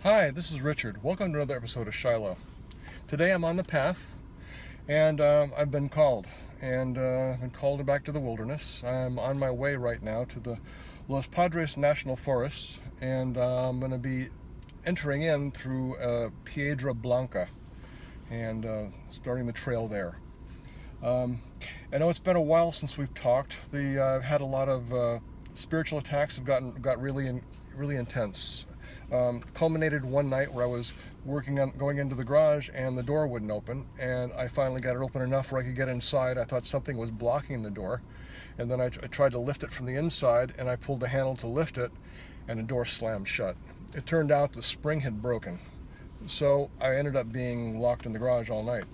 Hi, this is Richard. Welcome to another episode of Shiloh. Today I'm on the path, and I've been called, and I've been called back to the wilderness. I'm on my way right now to the Los Padres National Forest, and I'm going to be entering in through Piedra Blanca and starting the trail there. I know it's been a while since we've talked. I've had a lot of spiritual attacks have got really intense. Culminated one night where I was going into the garage and the door wouldn't open, and I finally got it open enough where I could get inside. I thought something was blocking the door, and then I tried to lift it from the inside, and I pulled the handle to lift it, and the door slammed shut. It turned out the spring had broken, so I ended up being locked in the garage all night.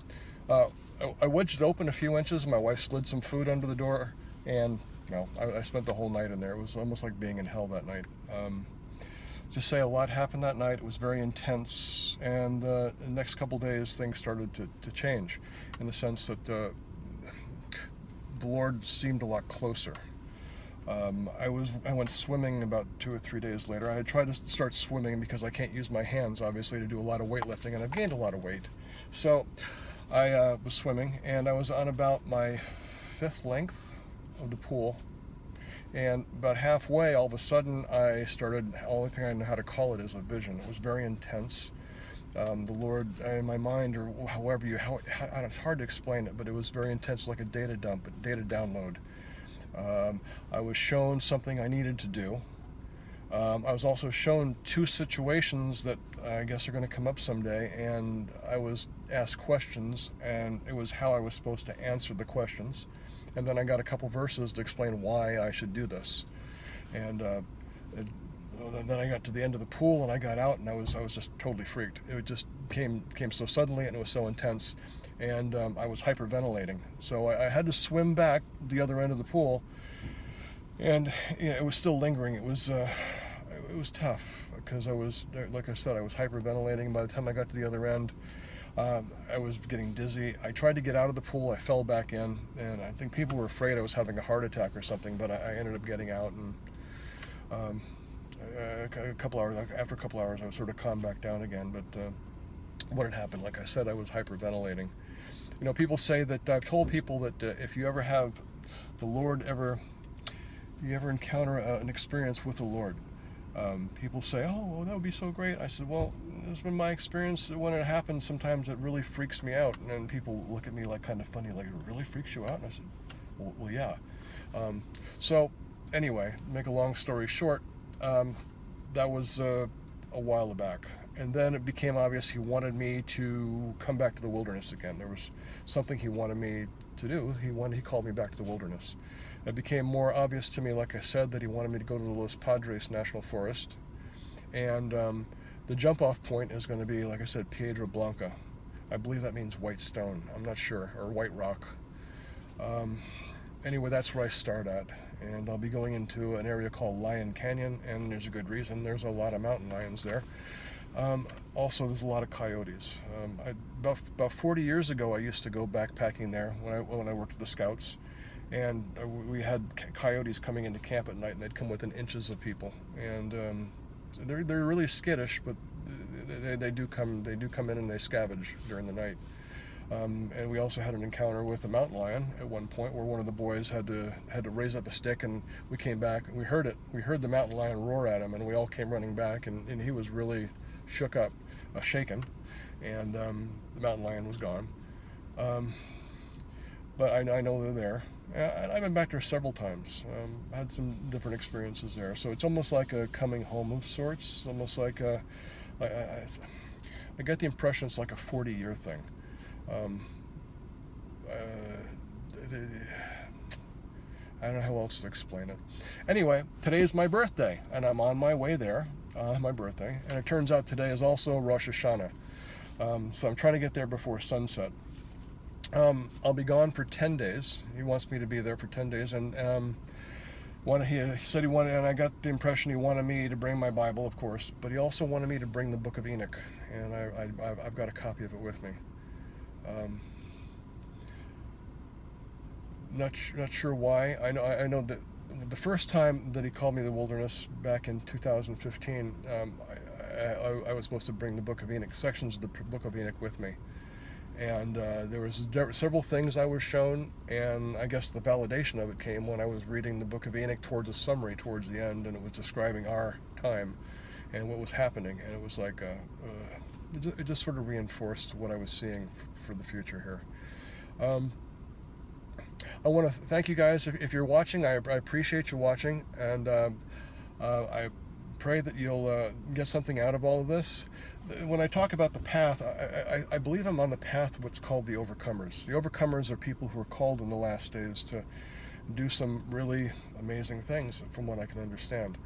I wedged it open a few inches. My wife slid some food under the door, and I spent the whole night in there. It was almost like being in hell that night. Just say a lot happened that night. It was very intense, and the next couple days things started to change, in the sense that the Lord seemed a lot closer. I went swimming about 2 or 3 days later. I had tried to start swimming because I can't use my hands, obviously, to do a lot of weightlifting, and I've gained a lot of weight. So I was swimming, and I was on about my 5th length of the pool. And about halfway, all of a sudden, I started, the only thing I know how to call it is a vision. It was very intense. The Lord, in my mind, or however it's hard to explain it, but it was very intense, like a data download. I was shown something I needed to do. I was also shown 2 situations that I guess are going to come up someday, and I was asked questions, and it was how I was supposed to answer the questions. And then I got a couple verses to explain why I should do this. And then I got to the end of the pool, and I got out, and I was just totally freaked. It just came so suddenly, and it was so intense, and I was hyperventilating. So I had to swim back the other end of the pool, and it was still lingering. It was tough because I was, like I said, I was hyperventilating. By the time I got to the other end, I was getting dizzy. I tried to get out of the pool. I fell back in, and I think people were afraid I was having a heart attack or something, but I ended up getting out, and after a couple hours I was sort of calmed back down again. But what had happened, like I said, I was hyperventilating. People say that, I've told people that if you ever have the Lord you ever encounter an experience with the Lord, people say, "Oh, well, that would be so great." I said, "Well, it's been my experience. When it happens, sometimes it really freaks me out." And then people look at me like kind of funny, like, "It really freaks you out?" And I said, well yeah. So anyway, make a long story short, that was a while back. And then it became obvious he wanted me to come back to the wilderness again. There was something he wanted me to do. He called me back to the wilderness. It became more obvious to me, like I said, that he wanted me to go to the Los Padres National Forest. And the jump-off point is going to be, like I said, Piedra Blanca. I believe that means white stone. I'm not sure, or white rock. Anyway, that's where I start at. And I'll be going into an area called Lion Canyon, and there's a good reason. There's a lot of mountain lions there. Also, there's a lot of coyotes. About 40 years ago, I used to go backpacking there when I worked at the Scouts. And we had coyotes coming into camp at night, and they'd come within inches of people. And they're really skittish, but they do come in and they scavenge during the night. And we also had an encounter with a mountain lion at one point, where one of the boys had to raise up a stick, and we came back and we heard it. We heard the mountain lion roar at him, and we all came running back, and he was really shook up, shaken, and the mountain lion was gone. But I know they're there. And I've been back there several times. I had some different experiences there. So it's almost like a coming home of sorts. Almost like I get the impression it's like a 40-year thing. I don't know how else to explain it. Anyway, today is my birthday, and I'm on my way there. My birthday, and it turns out today is also Rosh Hashanah. So I'm trying to get there before sunset. I'll be gone for 10 days. He wants me to be there for 10 days, and he said he wanted, and I got the impression he wanted me to bring my Bible, of course, but he also wanted me to bring the Book of Enoch, and I've got a copy of it with me. Not sure why. I know that the first time that he called me to the wilderness back in 2015, I was supposed to bring the Book of Enoch, sections of the Book of Enoch with me. And there was several things I was shown, and I guess the validation of it came when I was reading the Book of Enoch towards a summary towards the end, and it was describing our time and what was happening, and it was like it just sort of reinforced what I was seeing for the future here. I want to thank you guys if you're watching. I appreciate you watching, and I pray that you'll get something out of all of this. When I talk about the path, I believe I'm on the path of what's called the overcomers. The overcomers are people who are called in the last days to do some really amazing things, from what I can understand.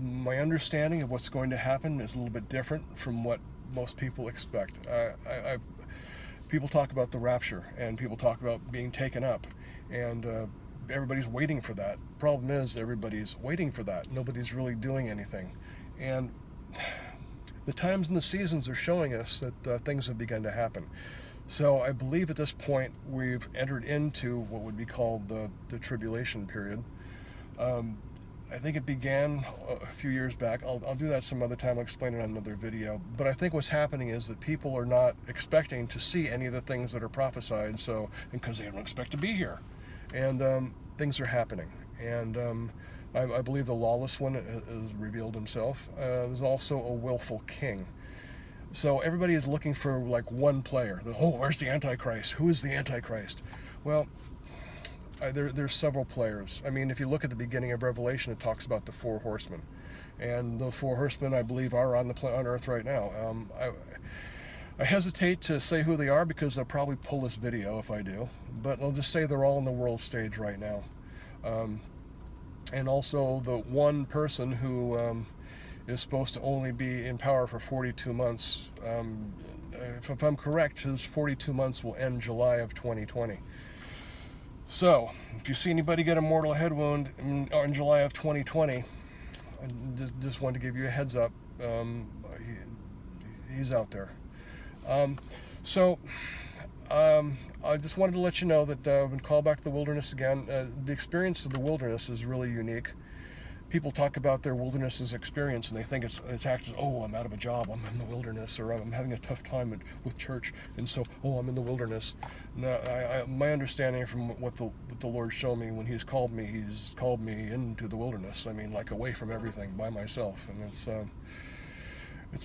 My understanding of what's going to happen is a little bit different from what most people expect. People talk about the rapture, and people talk about being taken up, and everybody's waiting for that. Problem is, everybody's waiting for that. Nobody's really doing anything. And the times and the seasons are showing us that things have begun to happen. So I believe at this point we've entered into what would be called the tribulation period. I think it began a few years back. I'll do that some other time. I'll explain it on another video. But I think what's happening is that people are not expecting to see any of the things that are prophesied, so because they don't expect to be here. And things are happening. And I believe the lawless one has revealed himself. There's also a willful king. So everybody is looking for like one player. Oh, where's the Antichrist? Who is the Antichrist? Well, there's several players. I mean, if you look at the beginning of Revelation, it talks about the 4 horsemen. And those 4 horsemen, I believe, are on Earth right now. I hesitate to say who they are because they'll probably pull this video if I do. But I'll just say they're all on the world stage right now. And also the one person who is supposed to only be in power for 42 months. If I'm correct, his 42 months will end July of 2020. So, if you see anybody get a mortal head wound in July of 2020, I just wanted to give you a heads up. He's out there. I just wanted to let you know that I've been called back to the wilderness again. The experience of the wilderness is really unique. People talk about their wilderness as experience, and they think it's actually, oh, I'm out of a job, I'm in the wilderness, or I'm having a tough time with church, and so, oh, I'm in the wilderness. No, my understanding from what the Lord showed me when He's called me into the wilderness. I mean, like away from everything, by myself, and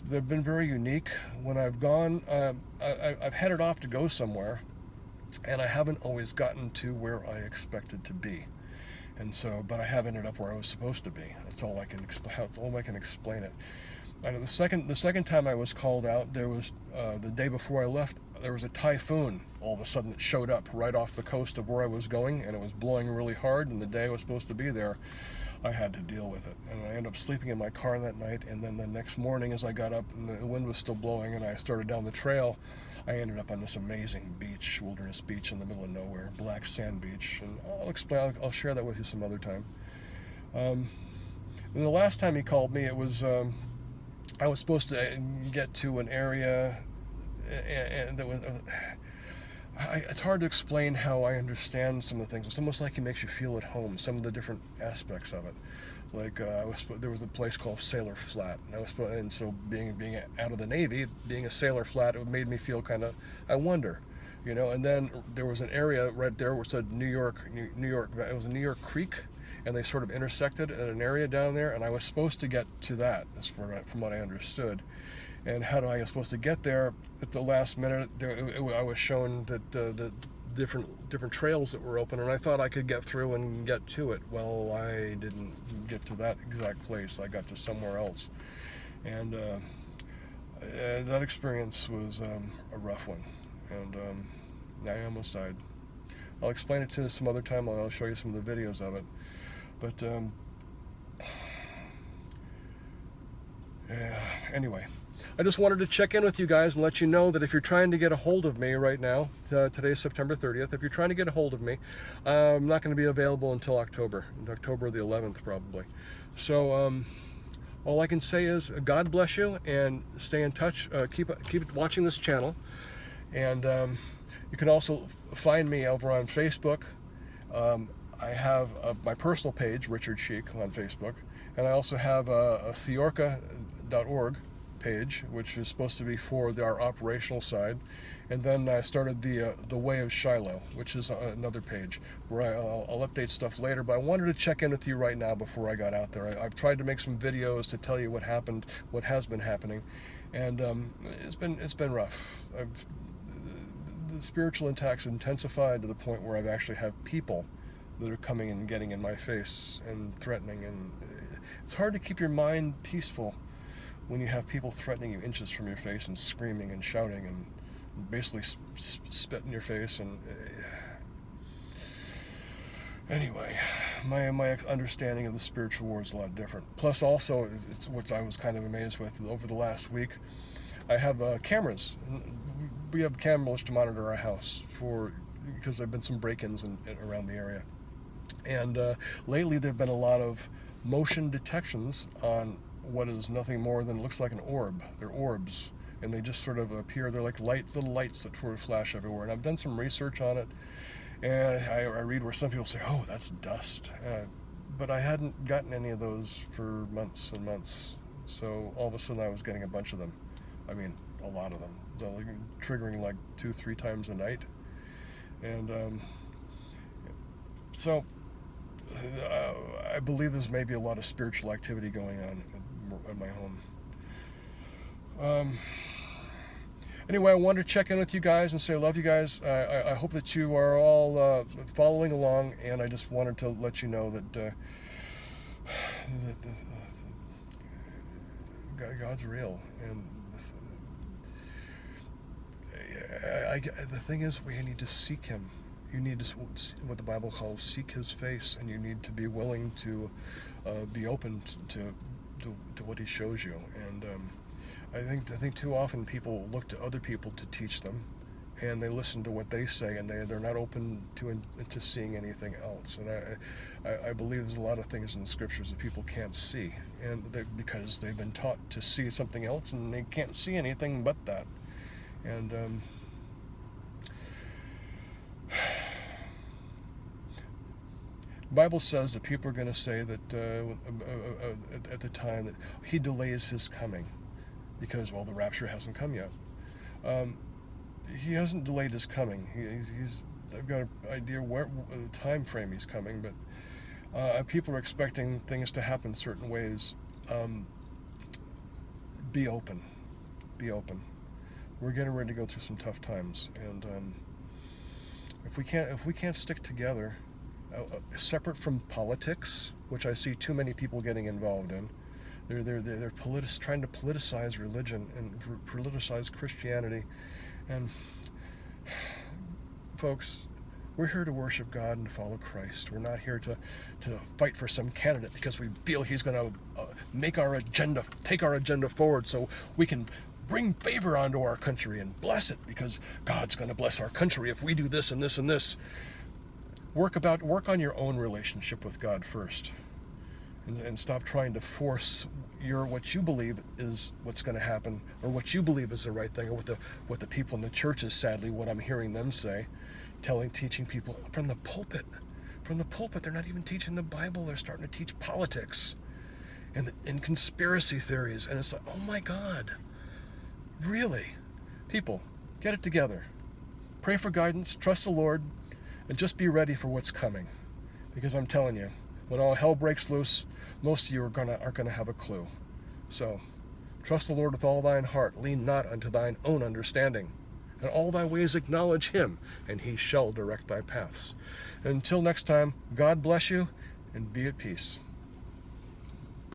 they've been very unique. When I've gone, I've headed off to go somewhere, and I haven't always gotten to where I expected to be. And so, but I have ended up where I was supposed to be. That's all I can explain it. I know the second time I was called out, there was the day before I left. There was a typhoon all of a sudden that showed up right off the coast of where I was going, and it was blowing really hard. And the day I was supposed to be there, I had to deal with it. And I ended up sleeping in my car that night. And then the next morning, as I got up, and the wind was still blowing, and I started down the trail, I ended up on this amazing beach, wilderness beach in the middle of nowhere, black sand beach, and I'll share that with you some other time. And the last time he called me, it was I was supposed to get to an area, and that was. It's hard to explain how I understand some of the things. It's almost like he makes you feel at home. Some of the different aspects of it. Like there was a place called Sailor Flat, and so being out of the Navy, being a Sailor Flat, it made me feel kind of, I wonder, you know. And then there was an area right there where it said New York. It was a New York Creek, and they sort of intersected at an area down there, and I was supposed to get to that, from what I understood. And how I was supposed to get there at the last minute? I was shown that the different trails that were open, and I thought I could get through and get to it. Well, I didn't get to that exact place. I got to somewhere else, and that experience was a rough one, and I almost died. I'll explain it to you some other time. I'll show you some of the videos of it, but anyway. I just wanted to check in with you guys and let you know that if you're trying to get a hold of me right now, today is September 30th, if you're trying to get a hold of me, I'm not going to be available until October the 11th probably. So all I can say is God bless you, and stay in touch. Keep watching this channel, and you can also find me over on Facebook. I have my personal page, Richard Sheik, on Facebook, and I also have a Theorca.com .org page, which is supposed to be for our operational side. And then I started the Way of Shiloh, which is another page where I'll update stuff later. But I wanted to check in with you right now before I got out there. I've tried to make some videos to tell you what happened, what has been happening, and it's been rough. The spiritual attacks intensified to the point where I've actually have people that are coming and getting in my face and threatening, and it's hard to keep your mind peaceful when you have people threatening you inches from your face and screaming and shouting and basically spit in your face. And anyway, my understanding of the spiritual war is a lot different. Plus, also, it's what I was kind of amazed with over the last week. I have cameras. We have cameras to monitor our house because there have been some break-ins around the area. And lately there have been a lot of motion detections on what is nothing more than looks like an orb. They're orbs, and they just sort of appear. They're like little lights that sort of flash everywhere. And I've done some research on it, and I read where some people say, oh, that's dust. But I hadn't gotten any of those for months and months. So all of a sudden I was getting a bunch of them. I mean, a lot of them. They're like triggering like 2-3 times a night. And so I believe there's maybe a lot of spiritual activity going on in my home. Anyway, I wanted to check in with you guys and say I love you guys. I hope that you are all following along, and I just wanted to let you know that God's real. And the thing is, we need to seek Him. You need to, what the Bible calls, seek His face, and you need to be willing to be open to what He shows you. And I think too often people look to other people to teach them, and they listen to what they say, and they're not open to seeing anything else. And I believe there's a lot of things in the scriptures that people can't see, and because they've been taught to see something else, and they can't see anything but that. And the Bible says that people are going to say that at the time that He delays His coming because, well, the rapture hasn't come yet. He hasn't delayed His coming. I've got an idea where the time frame He's coming, but people are expecting things to happen certain ways. Be open. Be open. We're getting ready to go through some tough times, and if we can't stick together, separate from politics, which I see too many people getting involved in. They're trying to politicize religion and politicize Christianity. And folks, we're here to worship God and to follow Christ. We're not here to fight for some candidate because we feel he's going to take our agenda forward so we can bring favor onto our country and bless it, because God's going to bless our country if we do this and this and this. Work on your own relationship with God first, and stop trying to force what you believe is what's going to happen, or what you believe is the right thing, or what the people in the churches, sadly, what I'm hearing them say, teaching people from the pulpit. From the pulpit, they're not even teaching the Bible. They're starting to teach politics and conspiracy theories, and it's like, oh my God, really? People, get it together. Pray for guidance, trust the Lord, and just be ready for what's coming. Because I'm telling you, when all hell breaks loose, most of you aren't gonna have a clue. So, trust the Lord with all thine heart. Lean not unto thine own understanding. In all thy ways acknowledge Him, and He shall direct thy paths. And until next time, God bless you, and be at peace.